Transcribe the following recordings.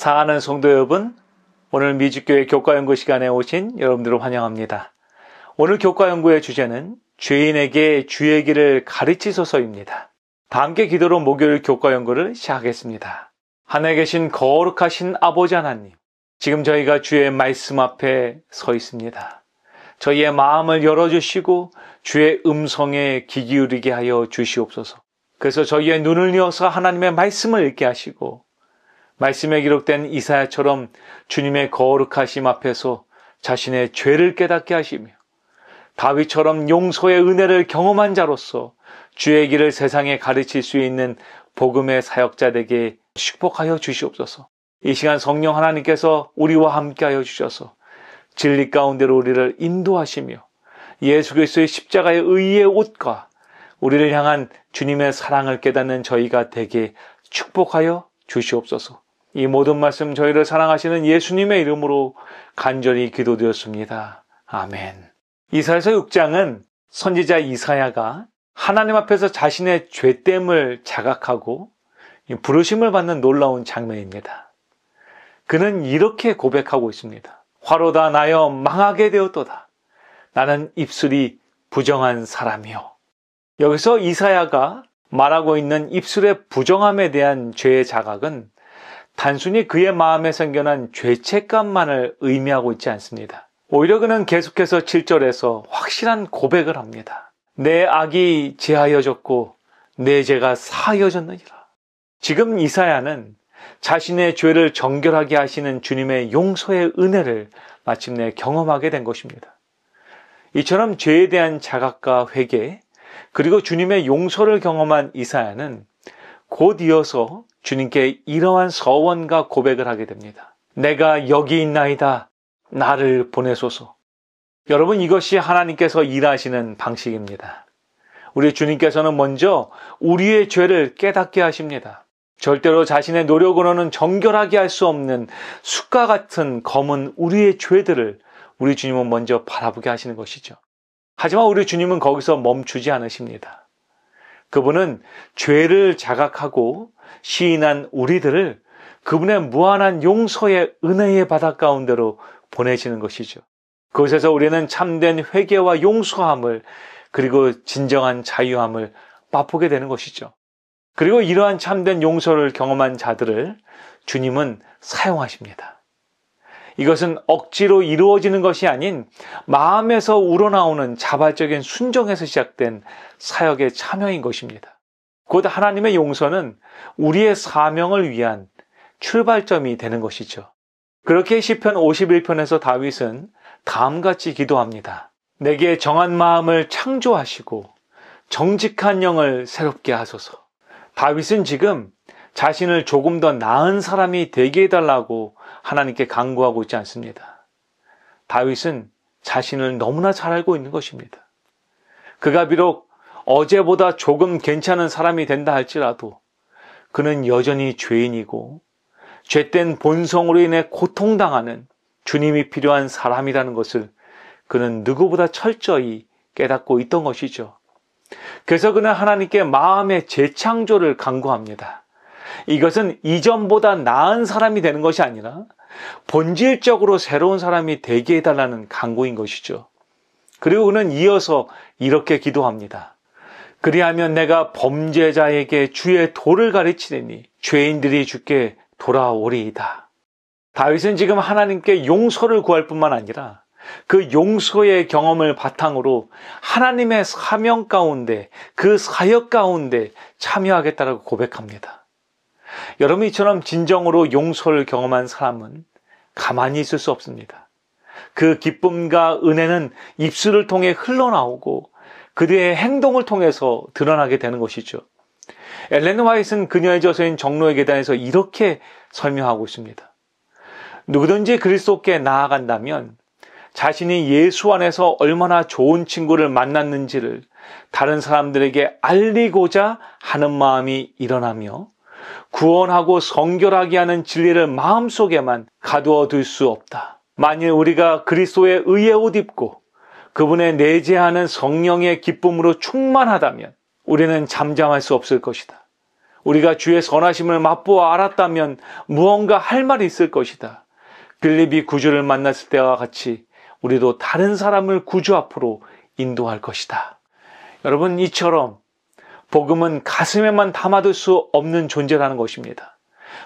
사랑하는 성도 여러분, 오늘 미주교회 교과연구 시간에 오신 여러분들을 환영합니다. 오늘 교과연구의 주제는 죄인에게 주의 길을 가르치소서입니다. 다 함께 기도로 목요일 교과연구를 시작하겠습니다. 하늘에 계신 거룩하신 아버지 하나님, 지금 저희가 주의 말씀 앞에 서 있습니다. 저희의 마음을 열어주시고 주의 음성에 귀 기울이게 하여 주시옵소서. 그래서 저희의 눈을 여서 하나님의 말씀을 읽게 하시고 말씀에 기록된 이사야처럼 주님의 거룩하심 앞에서 자신의 죄를 깨닫게 하시며 다윗처럼 용서의 은혜를 경험한 자로서 주의 길을 세상에 가르칠 수 있는 복음의 사역자들에게 축복하여 주시옵소서. 이 시간 성령 하나님께서 우리와 함께하여 주셔서 진리 가운데로 우리를 인도하시며 예수 그리스도의 십자가의 의의 옷과 우리를 향한 주님의 사랑을 깨닫는 저희가 되게 축복하여 주시옵소서. 이 모든 말씀 저희를 사랑하시는 예수님의 이름으로 간절히 기도드렸습니다. 아멘. 이사야서 6장은 선지자 이사야가 하나님 앞에서 자신의 죄됨을 자각하고 부르심을 받는 놀라운 장면입니다. 그는 이렇게 고백하고 있습니다. 화로다 나여 망하게 되었도다. 나는 입술이 부정한 사람이요. 여기서 이사야가 말하고 있는 입술의 부정함에 대한 죄의 자각은 단순히 그의 마음에 생겨난 죄책감만을 의미하고 있지 않습니다. 오히려 그는 계속해서 7절에서 확실한 고백을 합니다. 내 악이 제하여졌고 내 죄가 사하여졌느니라. 지금 이사야는 자신의 죄를 정결하게 하시는 주님의 용서의 은혜를 마침내 경험하게 된 것입니다. 이처럼 죄에 대한 자각과 회개, 그리고 주님의 용서를 경험한 이사야는 곧 이어서 주님께 이러한 서원과 고백을 하게 됩니다. 내가 여기 있나이다. 나를 보내소서. 여러분, 이것이 하나님께서 일하시는 방식입니다. 우리 주님께서는 먼저 우리의 죄를 깨닫게 하십니다. 절대로 자신의 노력으로는 정결하게 할 수 없는 숯과 같은 검은 우리의 죄들을 우리 주님은 먼저 바라보게 하시는 것이죠. 하지만 우리 주님은 거기서 멈추지 않으십니다. 그분은 죄를 자각하고 시인한 우리들을 그분의 무한한 용서의 은혜의 바다 가운데로 보내시는 것이죠. 그곳에서 우리는 참된 회개와 용서함을, 그리고 진정한 자유함을 맛보게 되는 것이죠. 그리고 이러한 참된 용서를 경험한 자들을 주님은 사용하십니다. 이것은 억지로 이루어지는 것이 아닌 마음에서 우러나오는 자발적인 순종에서 시작된 사역의 참여인 것입니다. 곧 하나님의 용서는 우리의 사명을 위한 출발점이 되는 것이죠. 그렇게 시편 51편에서 다윗은 다음같이 기도합니다. 내게 정한 마음을 창조하시고 정직한 영을 새롭게 하소서. 다윗은 지금 자신을 조금 더 나은 사람이 되게 해달라고 하나님께 간구하고 있지 않습니다. 다윗은 자신을 너무나 잘 알고 있는 것입니다. 그가 비록 어제보다 조금 괜찮은 사람이 된다 할지라도 그는 여전히 죄인이고 죄된 본성으로 인해 고통당하는 주님이 필요한 사람이라는 것을 그는 누구보다 철저히 깨닫고 있던 것이죠. 그래서 그는 하나님께 마음의 재창조를 간구합니다. 이것은 이전보다 나은 사람이 되는 것이 아니라 본질적으로 새로운 사람이 되게 해달라는 간구인 것이죠. 그리고 그는 이어서 이렇게 기도합니다. 그리하면 내가 범죄자에게 주의 도를 가르치리니 죄인들이 주께 돌아오리이다. 다윗은 지금 하나님께 용서를 구할 뿐만 아니라 그 용서의 경험을 바탕으로 하나님의 사명 가운데, 그 사역 가운데 참여하겠다라고 고백합니다. 여러분, 이처럼 진정으로 용서를 경험한 사람은 가만히 있을 수 없습니다. 그 기쁨과 은혜는 입술을 통해 흘러나오고 그들의 행동을 통해서 드러나게 되는 것이죠. 엘렌 화이트는 그녀의 저서인 정로의 계단에서 이렇게 설명하고 있습니다. 누구든지 그리스도께 나아간다면 자신이 예수 안에서 얼마나 좋은 친구를 만났는지를 다른 사람들에게 알리고자 하는 마음이 일어나며 구원하고 성결하게 하는 진리를 마음속에만 가두어 둘 수 없다. 만일 우리가 그리스도의 의의 옷 입고 그분의 내재하는 성령의 기쁨으로 충만하다면 우리는 잠잠할 수 없을 것이다. 우리가 주의 선하심을 맛보아 알았다면 무언가 할 말이 있을 것이다. 빌립이 구주를 만났을 때와 같이 우리도 다른 사람을 구주 앞으로 인도할 것이다. 여러분, 이처럼 복음은 가슴에만 담아둘 수 없는 존재라는 것입니다.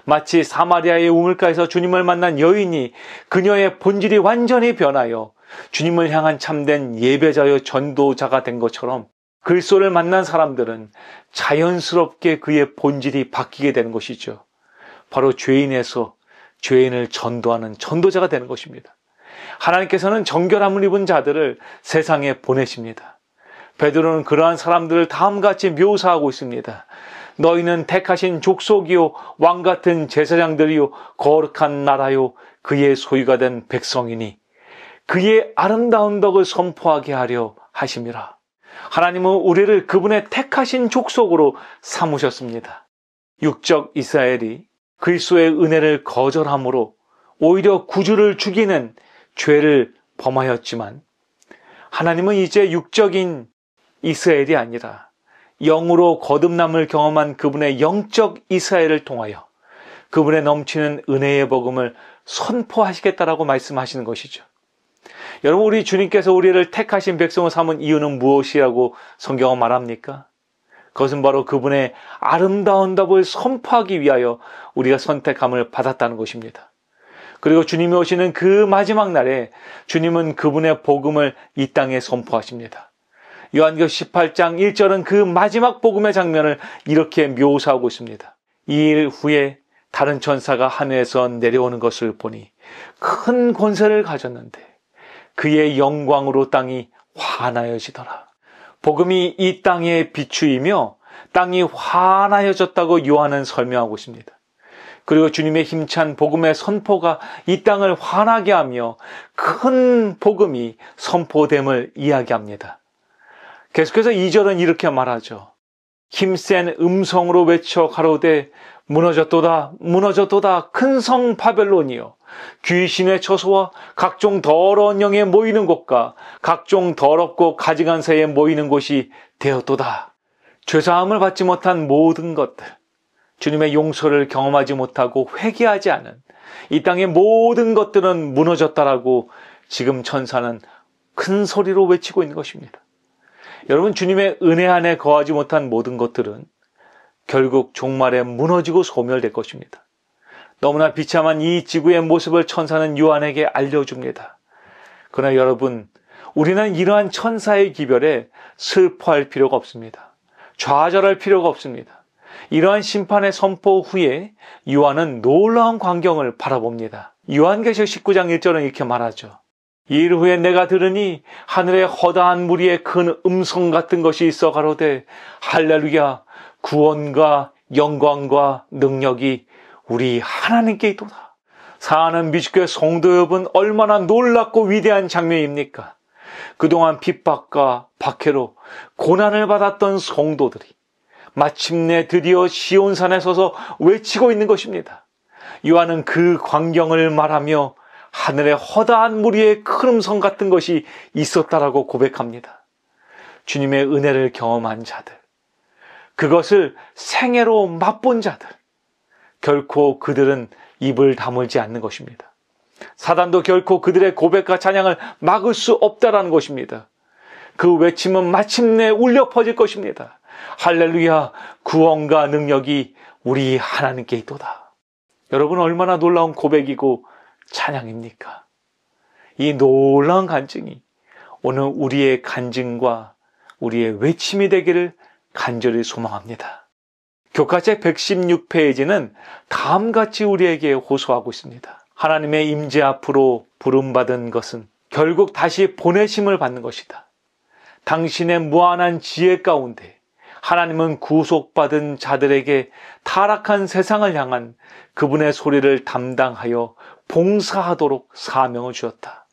마치 사마리아의 우물가에서 주님을 만난 여인이 그녀의 본질이 완전히 변하여 주님을 향한 참된 예배자여 전도자가 된 것처럼 그리스도를 만난 사람들은 자연스럽게 그의 본질이 바뀌게 되는 것이죠. 바로 죄인에서 죄인을 전도하는 전도자가 되는 것입니다. 하나님께서는 정결함을 입은 자들을 세상에 보내십니다. 베드로는 그러한 사람들을 다음같이 묘사하고 있습니다. 너희는 택하신 족속이요 왕같은 제사장들이요 거룩한 나라요 그의 소유가 된 백성이니 그의 아름다운 덕을 선포하게 하려 하심이라. 하나님은 우리를 그분의 택하신 족속으로 삼으셨습니다. 육적 이스라엘이 그리스도의 은혜를 거절함으로 오히려 구주를 죽이는 죄를 범하였지만 하나님은 이제 육적인 이스라엘이 아니라 영으로 거듭남을 경험한 그분의 영적 이스라엘을 통하여 그분의 넘치는 은혜의 복음을 선포하시겠다라고 말씀하시는 것이죠. 여러분, 우리 주님께서 우리를 택하신 백성을 삼은 이유는 무엇이라고 성경은 말합니까? 그것은 바로 그분의 아름다운 답을 선포하기 위하여 우리가 선택함을 받았다는 것입니다. 그리고 주님이 오시는 그 마지막 날에 주님은 그분의 복음을 이 땅에 선포하십니다. 요한계시록 18장 1절은 그 마지막 복음의 장면을 이렇게 묘사하고 있습니다. 이 일 후에 다른 천사가 하늘에서 내려오는 것을 보니 큰 권세를 가졌는데 그의 영광으로 땅이 환하여지더라. 복음이 이 땅의 비추이며 땅이 환하여졌다고 요한은 설명하고 있습니다. 그리고 주님의 힘찬 복음의 선포가 이 땅을 환하게 하며 큰 복음이 선포됨을 이야기합니다. 계속해서 2절은 이렇게 말하죠. 힘센 음성으로 외쳐 가로되 무너졌도다 무너졌도다 큰 성 바벨론이여 귀신의 처소와 각종 더러운 영에 모이는 곳과 각종 더럽고 가증한 새에 모이는 곳이 되었도다. 죄사함을 받지 못한 모든 것들, 주님의 용서를 경험하지 못하고 회개하지 않은 이 땅의 모든 것들은 무너졌다라고 지금 천사는 큰 소리로 외치고 있는 것입니다. 여러분, 주님의 은혜 안에 거하지 못한 모든 것들은 결국 종말에 무너지고 소멸될 것입니다. 너무나 비참한 이 지구의 모습을 천사는 요한에게 알려줍니다. 그러나 여러분, 우리는 이러한 천사의 기별에 슬퍼할 필요가 없습니다. 좌절할 필요가 없습니다. 이러한 심판의 선포 후에 요한은 놀라운 광경을 바라봅니다. 요한계시록 19장 1절은 이렇게 말하죠. 이 일 후에 내가 들으니 하늘에 허다한 무리의 큰 음성 같은 것이 있어 가로되 할렐루야 구원과 영광과 능력이 우리 하나님께 있도다. 사랑하는 미주교회 성도 여러분, 얼마나 놀랍고 위대한 장면입니까? 그동안 핍박과 박해로 고난을 받았던 성도들이 마침내 드디어 시온산에 서서 외치고 있는 것입니다. 요한은 그 광경을 말하며 하늘에 허다한 무리의 큰 음성 같은 것이 있었다라고 고백합니다. 주님의 은혜를 경험한 자들, 그것을 생애로 맛본 자들, 결코 그들은 입을 다물지 않는 것입니다. 사단도 결코 그들의 고백과 찬양을 막을 수 없다라는 것입니다. 그 외침은 마침내 울려 퍼질 것입니다. 할렐루야, 구원과 능력이 우리 하나님께 있도다. 여러분, 얼마나 놀라운 고백이고 찬양입니까? 이 놀라운 간증이 오늘 우리의 간증과 우리의 외침이 되기를 간절히 소망합니다. 교과책 116페이지는 다음같이 우리에게 호소하고 있습니다. 하나님의 임재 앞으로 부름받은 것은 결국 다시 보내심을 받는 것이다. 당신의 무한한 지혜 가운데 하나님은 구속받은 자들에게 타락한 세상을 향한 그분의 소리를 담당하여 봉사하도록 사명을 주었다.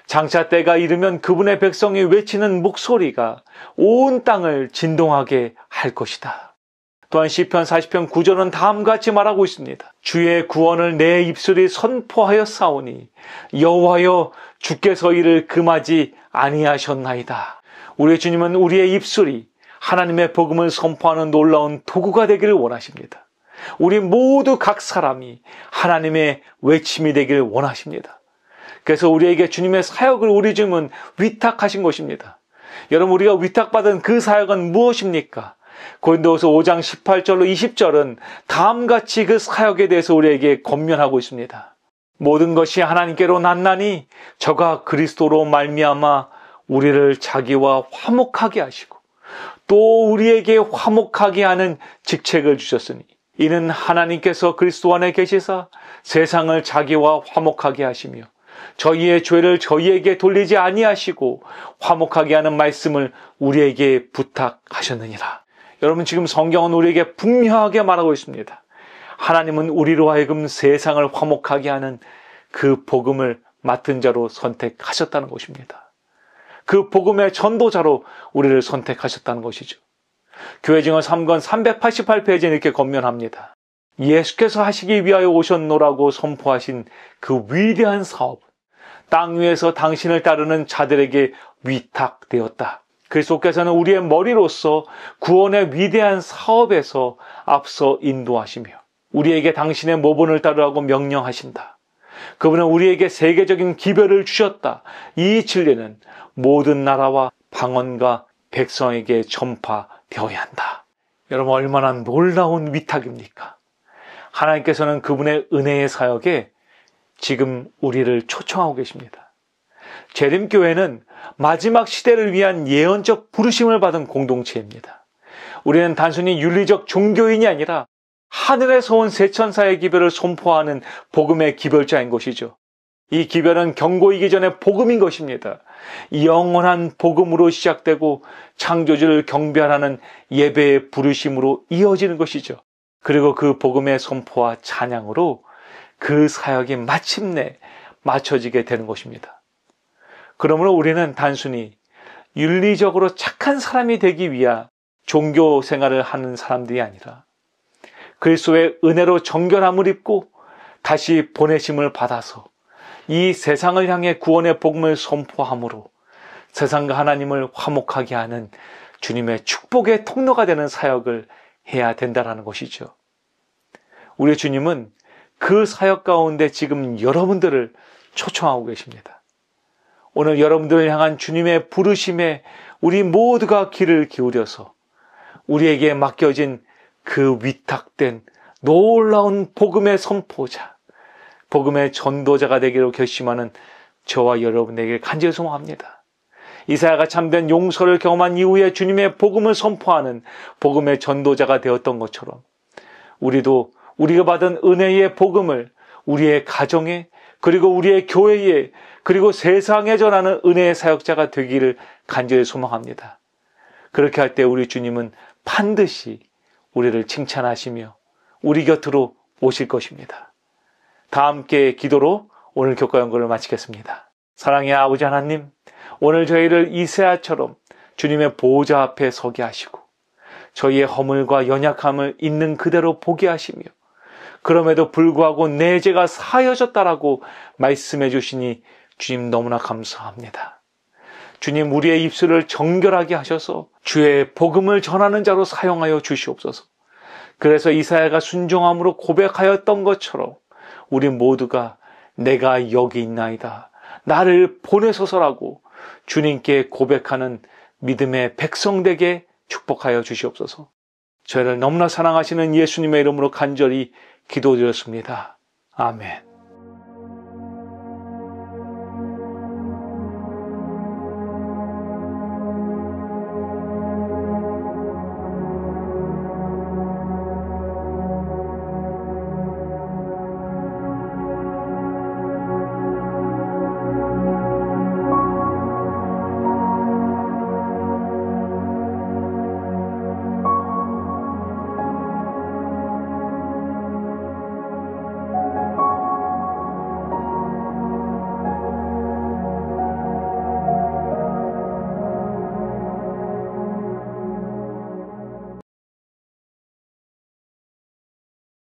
장차 때가 이르면 그분의 백성이 외치는 목소리가 온 땅을 진동하게 할 것이다. 또한 시편 40편 9절은 다음같이 말하고 있습니다. 주의 구원을 내 입술이 선포하여 싸우니 여호와여 주께서 이를 금하지 아니하셨나이다. 우리 주님은 우리의 입술이 하나님의 복음을 선포하는 놀라운 도구가 되기를 원하십니다. 우리 모두 각 사람이 하나님의 외침이 되기를 원하십니다. 그래서 우리에게 주님의 사역을 우리 주님은 위탁하신 것입니다. 여러분, 우리가 위탁받은 그 사역은 무엇입니까? 고린도후서 5장 18절로 20절은 다음같이 그 사역에 대해서 우리에게 권면하고 있습니다. 모든 것이 하나님께로 났나니 저가 그리스도로 말미암아 우리를 자기와 화목하게 하시고 또 우리에게 화목하게 하는 직책을 주셨으니 이는 하나님께서 그리스도 안에 계시사 세상을 자기와 화목하게 하시며 저희의 죄를 저희에게 돌리지 아니하시고 화목하게 하는 말씀을 우리에게 부탁하셨느니라. 여러분, 지금 성경은 우리에게 분명하게 말하고 있습니다. 하나님은 우리로 하여금 세상을 화목하게 하는 그 복음을 맡은 자로 선택하셨다는 것입니다. 그 복음의 전도자로 우리를 선택하셨다는 것이죠. 교회증언 3권 388페이지에 이렇게 권면합니다. 예수께서 하시기 위하여 오셨노라고 선포하신 그 위대한 사업은 땅 위에서 당신을 따르는 자들에게 위탁되었다. 그리스도께서는 우리의 머리로서 구원의 위대한 사업에서 앞서 인도하시며 우리에게 당신의 모본을 따르라고 명령하신다. 그분은 우리에게 세계적인 기별을 주셨다. 이 진리는 모든 나라와 방언과 백성에게 전파되어야 한다. 여러분, 얼마나 놀라운 위탁입니까? 하나님께서는 그분의 은혜의 사역에 지금 우리를 초청하고 계십니다. 재림교회는 마지막 시대를 위한 예언적 부르심을 받은 공동체입니다. 우리는 단순히 윤리적 종교인이 아니라 하늘에서 온 세천사의 기별을 선포하는 복음의 기별자인 것이죠. 이 기별은 경고이기 전에 복음인 것입니다. 영원한 복음으로 시작되고 창조주를 경배하는 예배의 부르심으로 이어지는 것이죠. 그리고 그 복음의 선포와 찬양으로 그 사역이 마침내 맞춰지게 되는 것입니다. 그러므로 우리는 단순히 윤리적으로 착한 사람이 되기 위한 종교 생활을 하는 사람들이 아니라 그리스도의 은혜로 정결함을 입고 다시 보내심을 받아서 이 세상을 향해 구원의 복음을 선포함으로 세상과 하나님을 화목하게 하는 주님의 축복의 통로가 되는 사역을 해야 된다는 것이죠. 우리 주님은 그 사역 가운데 지금 여러분들을 초청하고 계십니다. 오늘 여러분들을 향한 주님의 부르심에 우리 모두가 귀를 기울여서 우리에게 맡겨진 그 위탁된 놀라운 복음의 선포자, 복음의 전도자가 되기로 결심하는 저와 여러분에게 간절히 소망합니다. 이사야가 참된 용서를 경험한 이후에 주님의 복음을 선포하는 복음의 전도자가 되었던 것처럼 우리도 우리가 받은 은혜의 복음을 우리의 가정에 그리고 우리의 교회에 그리고 세상에 전하는 은혜의 사역자가 되기를 간절히 소망합니다. 그렇게 할 때 우리 주님은 반드시 우리를 칭찬하시며 우리 곁으로 오실 것입니다. 다 함께 기도로 오늘 교과 연구를 마치겠습니다. 사랑의 아버지 하나님, 오늘 저희를 이새야처럼 주님의 보호자 앞에 서게 하시고 저희의 허물과 연약함을 있는 그대로 보게 하시며 그럼에도 불구하고 내 죄가 사여졌다라고 말씀해 주시니 주님 너무나 감사합니다. 주님, 우리의 입술을 정결하게 하셔서 주의 복음을 전하는 자로 사용하여 주시옵소서. 그래서 이사야가 순종함으로 고백하였던 것처럼 우리 모두가 내가 여기 있나이다, 나를 보내소서라고 주님께 고백하는 믿음의 백성 되게 축복하여 주시옵소서. 저희를 너무나 사랑하시는 예수님의 이름으로 간절히 기도드렸습니다. 아멘.